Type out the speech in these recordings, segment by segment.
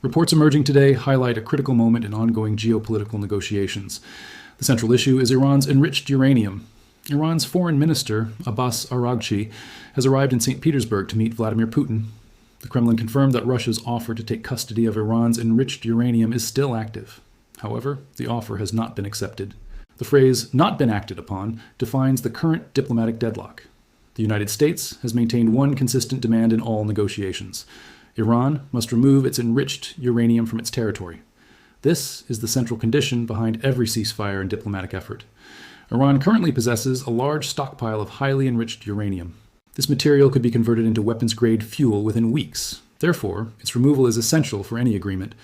Reports emerging today highlight a critical moment in ongoing geopolitical negotiations. The central issue is Iran's enriched uranium. Iran's foreign minister, Abbas Araghchi, has arrived in St. Petersburg to meet Vladimir Putin. The Kremlin confirmed that Russia's offer to take custody of Iran's enriched uranium is still active. However, the offer has not been accepted. The phrase "not been acted upon" defines the current diplomatic deadlock. The United States has maintained one consistent demand in all negotiations. Iran must remove its enriched uranium from its territory. This is the central condition behind every ceasefire and diplomatic effort. Iran currently possesses a large stockpile of highly enriched uranium. This material could be converted into weapons-grade fuel within weeks. Therefore, its removal is essential for any agreement.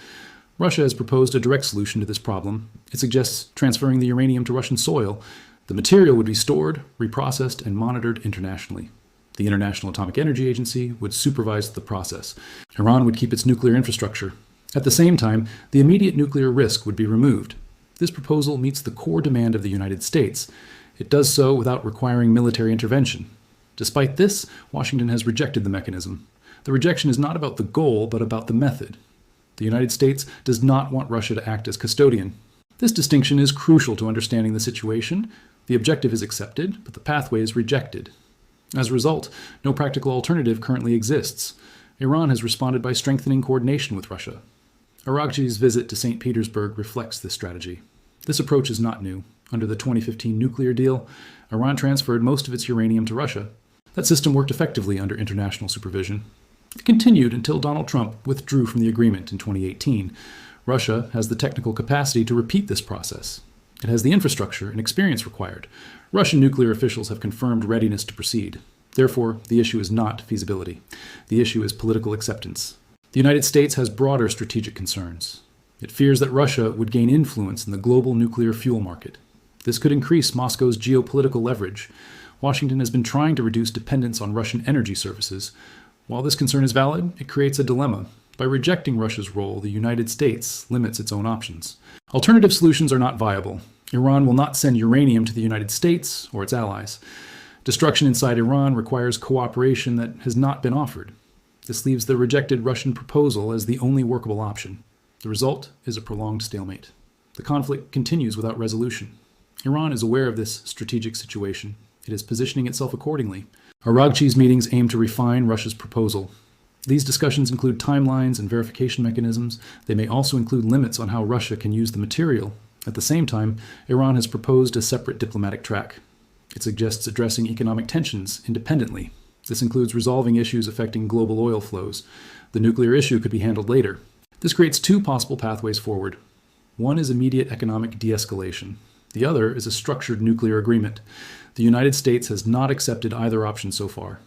Russia has proposed a direct solution to this problem. It suggests transferring the uranium to Russian soil. The material would be stored, reprocessed, and monitored internationally. The International Atomic Energy Agency would supervise the process. Iran would keep its nuclear infrastructure. At the same time, the immediate nuclear risk would be removed. This proposal meets the core demand of the United States. It does so without requiring military intervention. Despite this, Washington has rejected the mechanism. The rejection is not about the goal, but about the method. The United States does not want Russia to act as custodian. This distinction is crucial to understanding the situation. The objective is accepted, but the pathway is rejected. As a result, no practical alternative currently exists. Iran has responded by strengthening coordination with Russia. Araghchi's visit to St. Petersburg reflects this strategy. This approach is not new. Under the 2015 nuclear deal, Iran transferred most of its uranium to Russia. That system worked effectively under international supervision. It continued until Donald Trump withdrew from the agreement in 2018. Russia has the technical capacity to repeat this process. It has the infrastructure and experience required. Russian nuclear officials have confirmed readiness to proceed. Therefore, the issue is not feasibility. The issue is political acceptance. The United States has broader strategic concerns. It fears that Russia would gain influence in the global nuclear fuel market. This could increase Moscow's geopolitical leverage. Washington has been trying to reduce dependence on Russian energy services. While this concern is valid, it creates a dilemma. By rejecting Russia's role, the United States limits its own options. Alternative solutions are not viable. Iran will not send uranium to the United States or its allies. Destruction inside Iran requires cooperation that has not been offered. This leaves the rejected Russian proposal as the only workable option. The result is a prolonged stalemate. The conflict continues without resolution. Iran is aware of this strategic situation. It is positioning itself accordingly. Araghchi's meetings aim to refine Russia's proposal. These discussions include timelines and verification mechanisms. They may also include limits on how Russia can use the material. At the same time, Iran has proposed a separate diplomatic track. It suggests addressing economic tensions independently. This includes resolving issues affecting global oil flows. The nuclear issue could be handled later. This creates two possible pathways forward. One is immediate economic de-escalation. The other is a structured nuclear agreement. The United States has not accepted either option so far.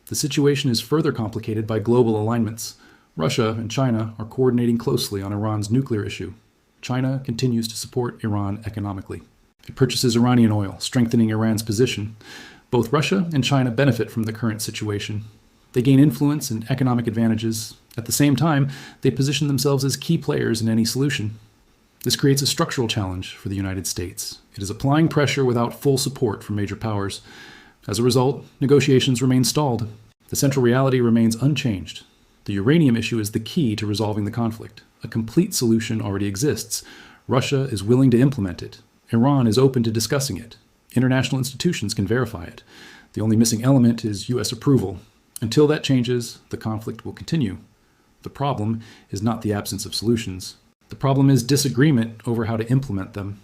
The situation is further complicated by global alignments. Russia and China are coordinating closely on Iran's nuclear issue. China continues to support Iran economically. It purchases Iranian oil, strengthening Iran's position. Both Russia and China benefit from the current situation. They gain influence and economic advantages. At the same time, they position themselves as key players in any solution. This creates a structural challenge for the United States. It is applying pressure without full support from major powers. As a result, negotiations remain stalled. The central reality remains unchanged. The uranium issue is the key to resolving the conflict. A complete solution already exists. Russia is willing to implement it. Iran is open to discussing it. International institutions can verify it. The only missing element is U.S. approval. Until that changes, the conflict will continue. The problem is not the absence of solutions. The problem is disagreement over how to implement them.